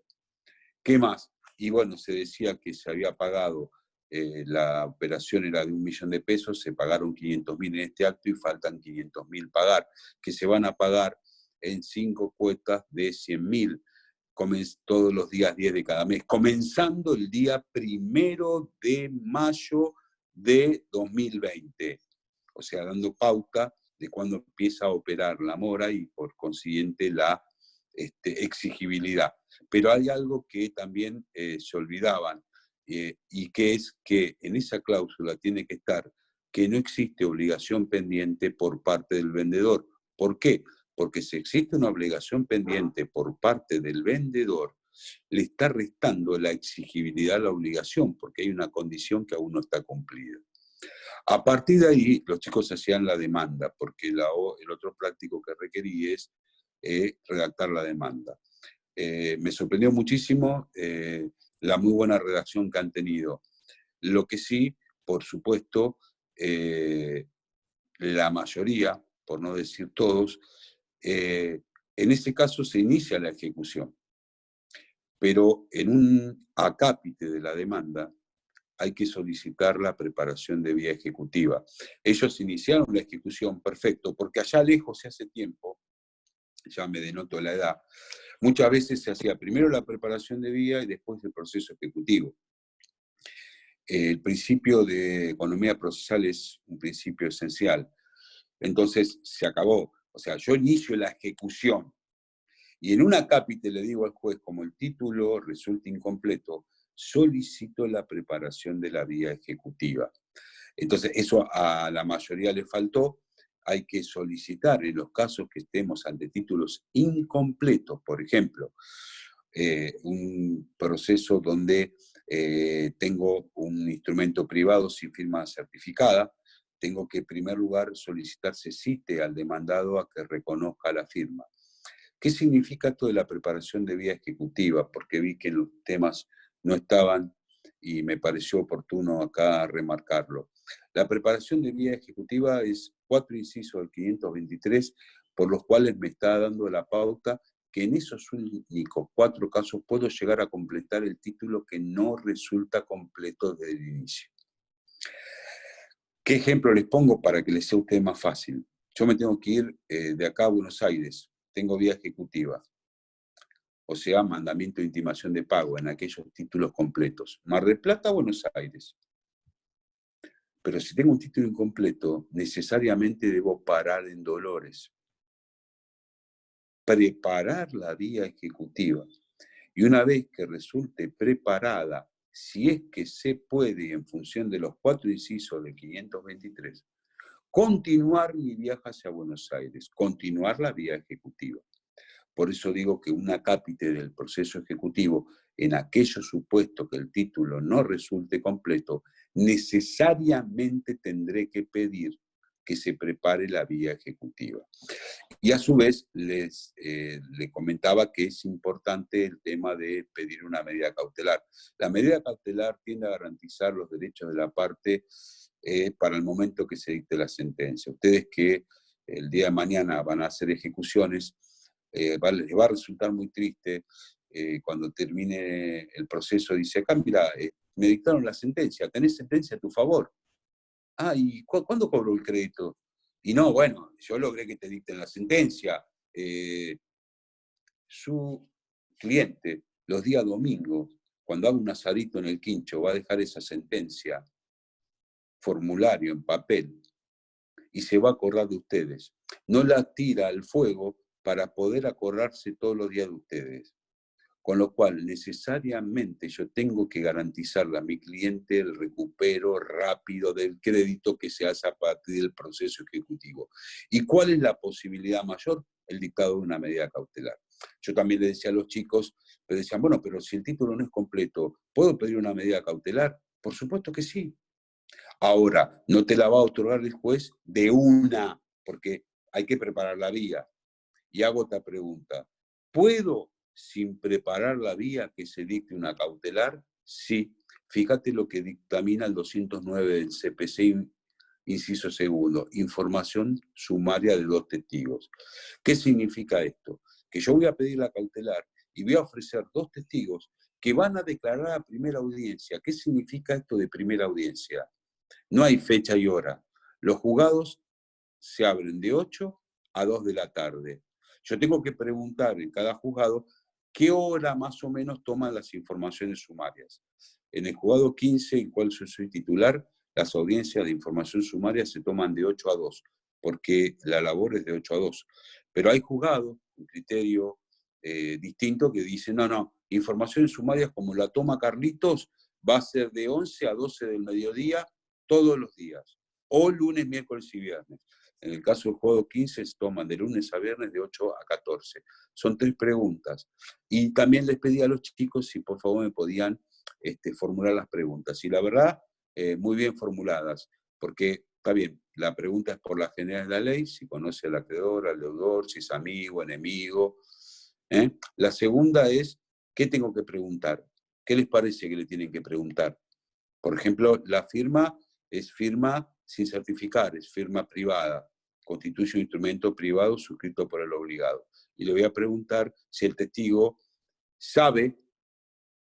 ¿Qué más? Y bueno, se decía que se había pagado, la operación era de 1 millón de pesos, se pagaron 500.000 en este acto y faltan 500.000 pagar, que se van a pagar en 5 cuotas de 100.000, todos los días 10 de cada mes, comenzando el día 1 de mayo de 2020. O sea, dando pauta de cuándo empieza a operar la mora y por consiguiente la exigibilidad. Pero hay algo que también se olvidaban, y que es que en esa cláusula tiene que estar que no existe obligación pendiente por parte del vendedor. ¿Por qué? Porque si existe una obligación pendiente por parte del vendedor, le está restando la exigibilidad a la obligación, porque hay una condición que aún no está cumplida. A partir de ahí, los chicos hacían la demanda, porque el otro práctico que requerí es redactar la demanda. Me sorprendió muchísimo la muy buena redacción que han tenido. Lo que sí, por supuesto, la mayoría, por no decir todos, en ese caso se inicia la ejecución. Pero en un acápite de la demanda hay que solicitar la preparación de vía ejecutiva. Ellos iniciaron la ejecución, perfecto, porque allá lejos, hace tiempo, ya me denoto la edad, muchas veces se hacía primero la preparación de vía y después el proceso ejecutivo. El principio de economía procesal es un principio esencial. Entonces se acabó. O sea, yo inicio la ejecución y en un acápite le digo al juez, como el título resulta incompleto, solicito la preparación de la vía ejecutiva. Entonces, eso a la mayoría le faltó. Hay que solicitar en los casos que estemos ante títulos incompletos, por ejemplo, un proceso donde tengo un instrumento privado sin firma certificada, tengo que en primer lugar solicitar se cite al demandado a que reconozca la firma. ¿Qué significa esto de la preparación de vía ejecutiva? Porque vi que los temas no estaban y me pareció oportuno acá remarcarlo. La preparación de vía ejecutiva es 4 incisos del 523, por los cuales me está dando la pauta que en esos únicos 4 casos puedo llegar a completar el título que no resulta completo desde el inicio. ¿Qué ejemplo les pongo para que les sea a ustedes más fácil? Yo me tengo que ir de acá a Buenos Aires, tengo vía ejecutiva, o sea, mandamiento de intimación de pago en aquellos títulos completos. Mar del Plata, Buenos Aires. Pero si tengo un título incompleto, necesariamente debo parar en Dolores. Preparar la vía ejecutiva. Y una vez que resulte preparada, si es que se puede, en función de los 4 incisos de 523, continuar mi viaje hacia Buenos Aires, continuar la vía ejecutiva. Por eso digo que un acápite del proceso ejecutivo, en aquellos supuestos que el título no resulte completo, necesariamente tendré que pedir que se prepare la vía ejecutiva. Y a su vez les comentaba que es importante el tema de pedir una medida cautelar. La medida cautelar tiende a garantizar los derechos de la parte para el momento que se dicte la sentencia. Ustedes que el día de mañana van a hacer ejecuciones, les va a resultar muy triste cuando termine el proceso. Dice, acá mira, me dictaron la sentencia, tenés sentencia a tu favor. Ah, ¿y cuándo cobró el crédito? Y no, bueno, yo logré que te dicten la sentencia. Su cliente, los días domingos, cuando haga un asadito en el quincho, va a dejar esa sentencia, formulario en papel, y se va a acordar de ustedes. No la tira al fuego para poder acordarse todos los días de ustedes. Con lo cual, necesariamente yo tengo que garantizarle a mi cliente el recupero rápido del crédito que se hace a partir del proceso ejecutivo. ¿Y cuál es la posibilidad mayor? El dictado de una medida cautelar. Yo también le decía a los chicos, me decían, bueno, pero si el título no es completo, ¿puedo pedir una medida cautelar? Por supuesto que sí. Ahora, no te la va a otorgar el juez de una, porque hay que preparar la vía. Y hago esta pregunta, ¿puedo, sin preparar la vía, que se dicte una cautelar? Sí. Fíjate lo que dictamina el 209 del CPC, inciso segundo, información sumaria de 2 testigos. ¿Qué significa esto? Que yo voy a pedir la cautelar y voy a ofrecer 2 testigos que van a declarar a primera audiencia. ¿Qué significa esto de primera audiencia? No hay fecha y hora. Los juzgados se abren de 8 a 2 de la tarde. Yo tengo que preguntar en cada juzgado qué hora más o menos toman las informaciones sumarias. En el juzgado 15, en cual yo soy titular, las audiencias de información sumaria se toman de 8 a 2, porque la labor es de 8 a 2. Pero hay juzgados, un criterio distinto, que dicen, no, informaciones sumarias como la toma Carlitos va a ser de 11 a 12 del mediodía todos los días, o lunes, miércoles y viernes. En el caso del juego 15 se toman de lunes a viernes de 8 a 14. Son 3 preguntas. Y también les pedí a los chicos si por favor me podían formular las preguntas. Y la verdad, muy bien formuladas, porque está bien, la pregunta es por la generalidad de la ley, si conoce al acreedor, al deudor, si es amigo, enemigo. La segunda es, ¿qué tengo que preguntar? ¿Qué les parece que le tienen que preguntar? Por ejemplo, la firma es firma sin certificar, es firma privada, constituye un instrumento privado suscrito por el obligado. Y le voy a preguntar si el testigo sabe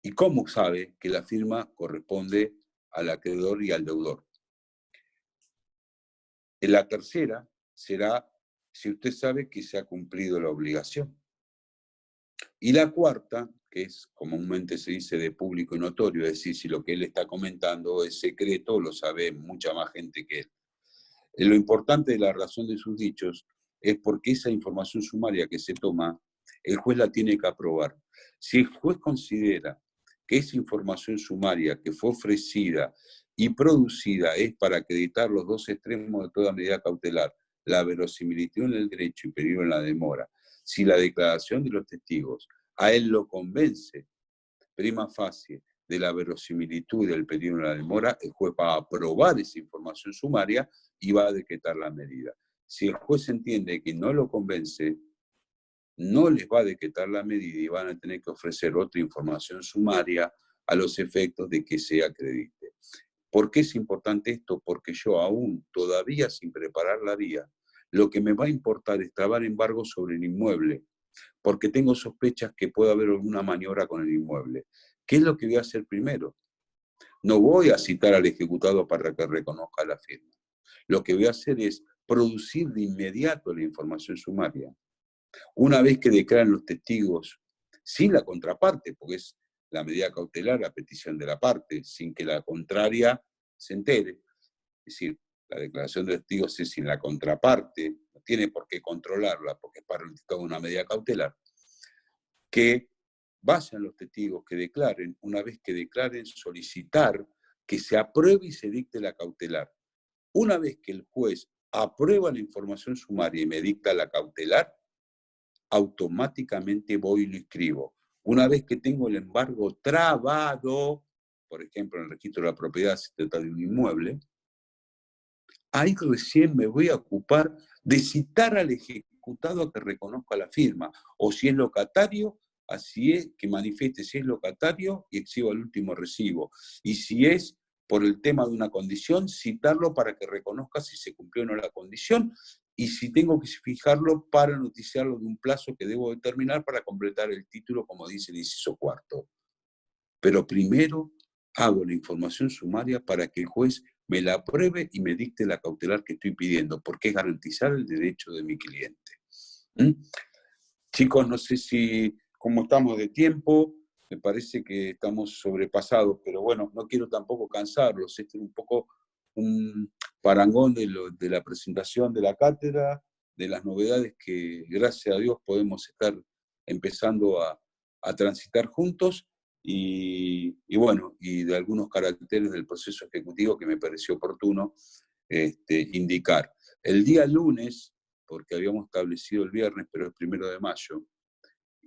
y cómo sabe que la firma corresponde al acreedor y al deudor. En la tercera será si usted sabe que se ha cumplido la obligación. Y la cuarta, que es comúnmente se dice de público y notorio, es decir, si lo que él está comentando es secreto, lo sabe mucha más gente que él. Lo importante de la razón de sus dichos es porque esa información sumaria que se toma, el juez la tiene que aprobar. Si el juez considera que esa información sumaria que fue ofrecida y producida es para acreditar los dos extremos de toda medida cautelar, la verosimilitud en el derecho y peligro en la demora, si la declaración de los testigos a él lo convence, prima facie, de la verosimilitud del peligro en la demora, el juez va a aprobar esa información sumaria y va a decretar la medida. Si el juez entiende que no lo convence, no les va a decretar la medida y van a tener que ofrecer otra información sumaria a los efectos de que se acredite. ¿Por qué es importante esto? Porque yo aún, todavía sin preparar la vía, lo que me va a importar es trabar embargo sobre el inmueble, porque tengo sospechas que puede haber alguna maniobra con el inmueble. ¿Qué es lo que voy a hacer primero? No voy a citar al ejecutado para que reconozca la firma. Lo que voy a hacer es producir de inmediato la información sumaria. Una vez que declaran los testigos, sin la contraparte, porque es la medida cautelar a petición de la parte, sin que la contraria se entere. Es decir, la declaración de testigos es sin la contraparte, no tiene por qué controlarla, porque es para el dictado de una medida cautelar, que vayan los testigos que declaren, una vez que declaren, solicitar que se apruebe y se dicte la cautelar. Una vez que el juez aprueba la información sumaria y me dicta la cautelar, automáticamente voy y lo inscribo. Una vez que tengo el embargo trabado, por ejemplo, en el registro de la propiedad se trata de un inmueble, ahí recién me voy a ocupar de citar al ejecutado a que reconozca la firma, o si es locatario, así es que manifieste si es locatario y exhiba el último recibo. Y si es por el tema de una condición, citarlo para que reconozca si se cumplió o no la condición, y si tengo que fijarlo para noticiarlo de un plazo que debo determinar para completar el título, como dice el inciso cuarto. Pero primero hago la información sumaria para que el juez me la apruebe y me dicte la cautelar que estoy pidiendo, porque es garantizar el derecho de mi cliente. Chicos, no sé si, cómo estamos de tiempo, me parece que estamos sobrepasados, pero bueno, no quiero tampoco cansarlos. Este es un poco un parangón de la presentación de la cátedra, de las novedades que, gracias a Dios, podemos estar empezando a transitar juntos y bueno, y de algunos caracteres del proceso ejecutivo que me pareció oportuno indicar. El día lunes, porque habíamos establecido el viernes, pero es 1 de mayo,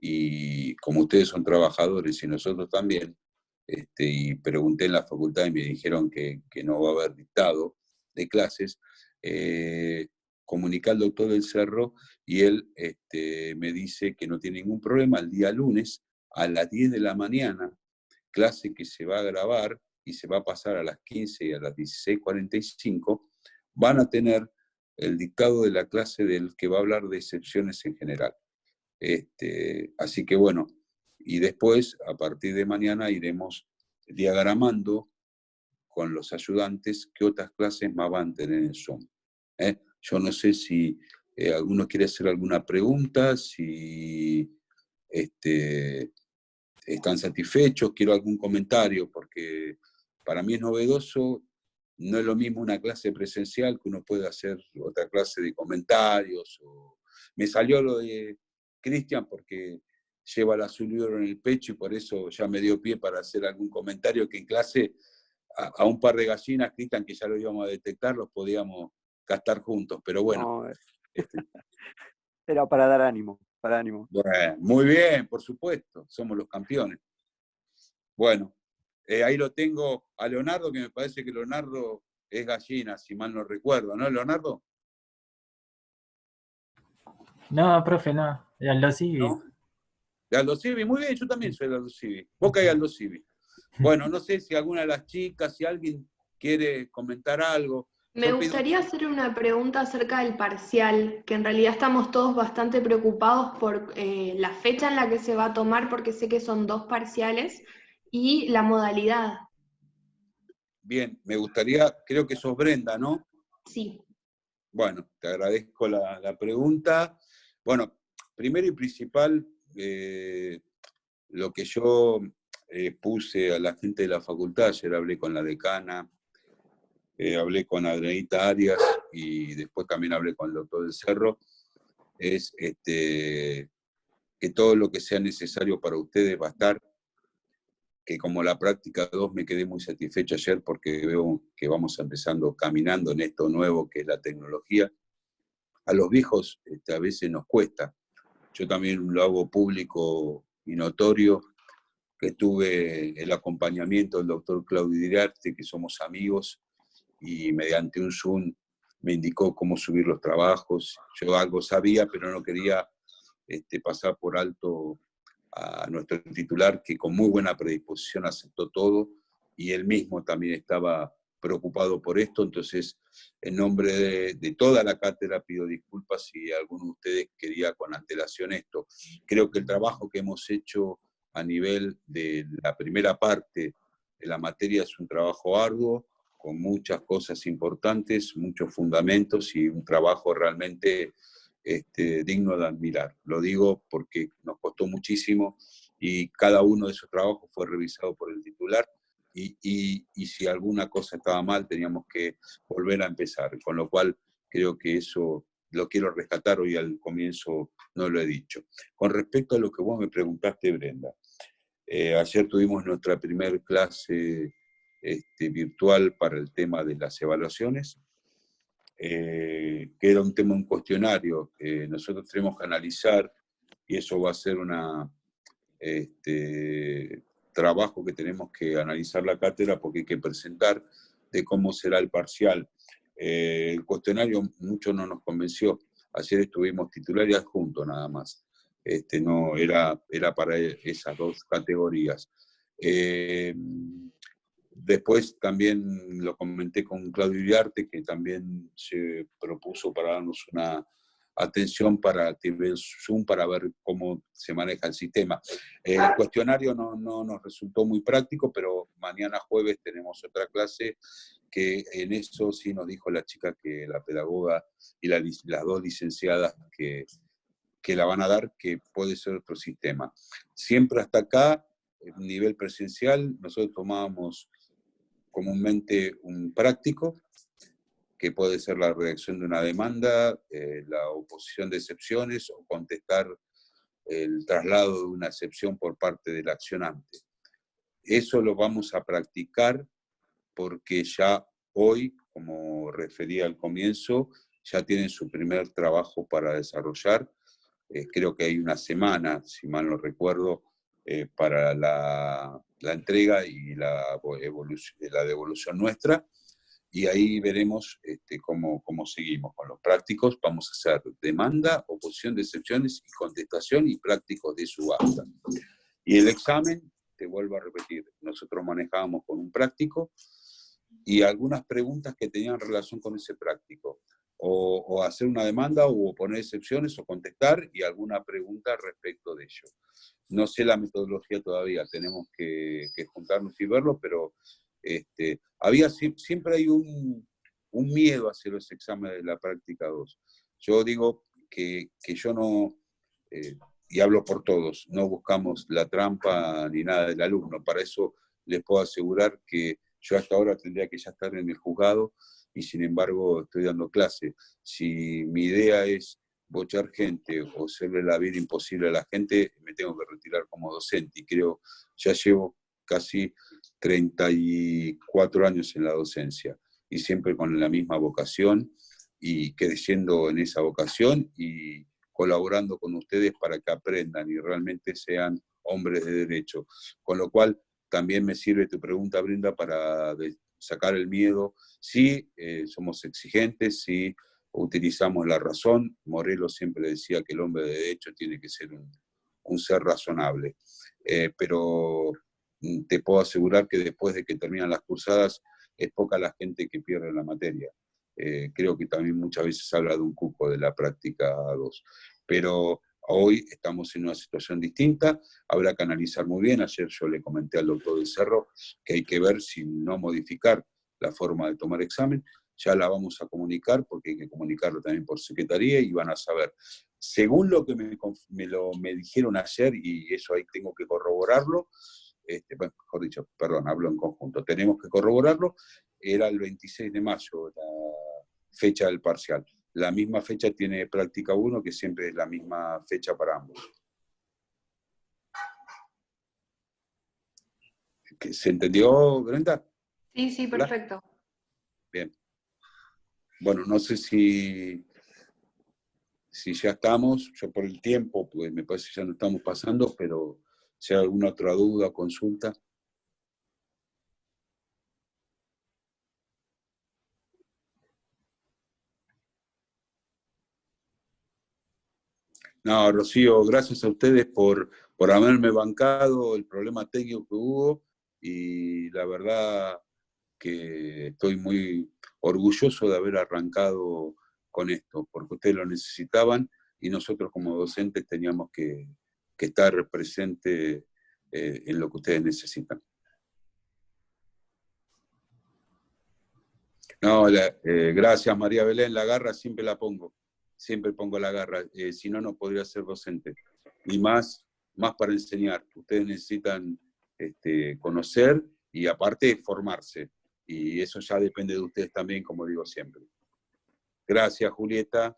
y como ustedes son trabajadores y nosotros también, y pregunté en la facultad y me dijeron que no va a haber dictado de clases, comuniqué al doctor del Cerro y él me dice que no tiene ningún problema. El día lunes a las 10 de la mañana, clase que se va a grabar y se va a pasar a las 15 y a las 16:45, van a tener el dictado de la clase del que va a hablar de excepciones en general. Así que bueno, y después, a partir de mañana, iremos diagramando con los ayudantes qué otras clases más van a tener en Zoom. Yo no sé si alguno quiere hacer alguna pregunta, si están satisfechos, quiero algún comentario, porque para mí es novedoso, no es lo mismo una clase presencial que uno puede hacer otra clase de comentarios. Me salió lo de Cristian porque lleva el azul y oro en el pecho y por eso ya me dio pie para hacer algún comentario que en clase a un par de gallinas, Cristian, que ya lo íbamos a detectar, los podíamos estar juntos, pero bueno. No, Este, era para dar ánimo, para ánimo. bueno, muy bien, por supuesto, somos los campeones. Bueno, ahí lo tengo a Leonardo, que me parece que Leonardo es gallina, si mal no recuerdo, ¿no, Leonardo? No, profe, no. De Aldo Civi. ¿No? De Aldo Civi, muy bien, yo también soy de Aldo Civi. Boca y Aldo Civi. Bueno, no sé si alguna de las chicas, si alguien quiere comentar algo. Me gustaría hacer una pregunta acerca del parcial, que en realidad estamos todos bastante preocupados por la fecha en la que se va a tomar, porque sé que son 2 parciales, y la modalidad. Bien, me gustaría, creo que sos Brenda, ¿no? Sí. Bueno, te agradezco la pregunta. Bueno, primero y principal, lo que yo puse a la gente de la facultad, ayer hablé con la decana, hablé con Adrianita Arias y después también hablé con el doctor del Cerro, es que todo lo que sea necesario para ustedes va a estar, que como la práctica 2 me quedé muy satisfecho ayer porque veo que vamos empezando caminando en esto nuevo que es la tecnología. A los viejos a veces nos cuesta. Yo también lo hago público y notorio, que tuve el acompañamiento del doctor Claudio Iriarte, que somos amigos, y mediante un Zoom me indicó cómo subir los trabajos. Yo algo sabía, pero no quería pasar por alto a nuestro titular, que con muy buena predisposición aceptó todo, y él mismo también estaba preocupado por esto. Entonces, en nombre de toda la cátedra, pido disculpas si alguno de ustedes quería con antelación esto. Creo que el trabajo que hemos hecho a nivel de la primera parte de la materia es un trabajo arduo, con muchas cosas importantes, muchos fundamentos y un trabajo realmente digno de admirar. Lo digo porque nos costó muchísimo y cada uno de esos trabajos fue revisado por el titular y si alguna cosa estaba mal teníamos que volver a empezar, con lo cual creo que eso lo quiero rescatar, hoy al comienzo no lo he dicho. Con respecto a lo que vos me preguntaste, Brenda, ayer tuvimos nuestra primer clase virtual para el tema de las evaluaciones, que era un tema, un cuestionario. Nosotros tenemos que analizar, y eso va a ser un trabajo que tenemos que analizar la cátedra porque hay que presentar de cómo será el parcial. El cuestionario mucho no nos convenció. Ayer estuvimos titular y adjunto nada más. No era para esas 2 categorías. Después también lo comenté con Claudio Iriarte, que también se propuso para darnos una atención para TV Zoom para ver cómo se maneja el sistema. El cuestionario no nos resultó muy práctico, pero mañana jueves tenemos otra clase que en eso sí nos dijo la chica, que la pedagoga y las 2 licenciadas que la van a dar, que puede ser otro sistema. Siempre hasta acá, nivel presencial, nosotros tomábamos comúnmente un práctico, que puede ser la redacción de una demanda, la oposición de excepciones o contestar el traslado de una excepción por parte del accionante. Eso lo vamos a practicar porque ya hoy, como refería al comienzo, ya tienen su primer trabajo para desarrollar. Creo que hay una semana, si mal no recuerdo, para la entrega y la devolución nuestra, y ahí veremos cómo seguimos con los prácticos. Vamos a hacer demanda, oposición de excepciones y contestación y prácticos de subasta. Y el examen, te vuelvo a repetir, nosotros manejábamos con un práctico y algunas preguntas que tenían relación con ese práctico. O hacer una demanda, o poner excepciones, o contestar, y alguna pregunta respecto de ello. No sé la metodología todavía, tenemos que juntarnos y verlo, pero siempre hay un miedo hacia los exámenes de la práctica 2. Yo digo que yo no, y hablo por todos, no buscamos la trampa ni nada del alumno. Para eso les puedo asegurar que yo hasta ahora tendría que ya estar en el juzgado y sin embargo estoy dando clase. Si mi idea es bochar gente o hacerle la vida imposible a la gente, me tengo que retirar como docente, y creo, ya llevo casi 34 años en la docencia y siempre con la misma vocación y creciendo en esa vocación y colaborando con ustedes para que aprendan y realmente sean hombres de derecho. Con lo cual, también me sirve tu pregunta, Brenda, para sacar el miedo. Sí, somos exigentes, sí, utilizamos la razón. Morelos siempre decía que el hombre de derecho tiene que ser un ser razonable. Pero te puedo asegurar que después de que terminan las cursadas, es poca la gente que pierde la materia. Creo que también muchas veces se habla de un cupo de la práctica 2. Pero hoy estamos en una situación distinta, habrá que analizar muy bien. Ayer yo le comenté al doctor del Cerro que hay que ver si no modificar la forma de tomar examen. Ya la vamos a comunicar, porque hay que comunicarlo también por secretaría y van a saber. Según lo que me dijeron ayer, y eso ahí tengo que corroborarlo, bueno, mejor dicho, perdón, hablo en conjunto, tenemos que corroborarlo, era el 26 de mayo la fecha del parcial. La misma fecha tiene práctica 1, que siempre es la misma fecha para ambos. ¿Se entendió, Brenda? Sí, sí, perfecto. Bien. Bueno, no sé si ya estamos, yo por el tiempo, pues me parece que ya no estamos pasando, pero si hay alguna otra duda o consulta. No, Rocío, gracias a ustedes por haberme bancado el problema técnico que hubo, y la verdad que estoy muy orgulloso de haber arrancado con esto, porque ustedes lo necesitaban y nosotros como docentes teníamos que estar presentes en lo que ustedes necesitan. No, gracias María Belén, la garra siempre la pongo, siempre pongo la garra, si no, no podría ser docente, y más para enseñar. Ustedes necesitan conocer y aparte formarse, y eso ya depende de ustedes también, como digo siempre. Gracias, Julieta.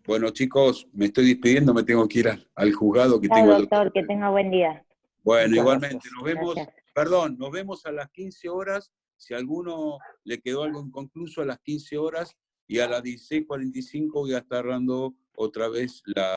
Bueno, chicos, me estoy despidiendo, me tengo que ir al juzgado que Chao, tengo. doctor, que tenga buen día. Bueno, Muchas igualmente, gracias. nos vemos, Gracias. perdón, nos vemos a las 15 horas, si a alguno le quedó algo inconcluso a las 15 horas, y a las 16:45 voy a estar dando otra vez la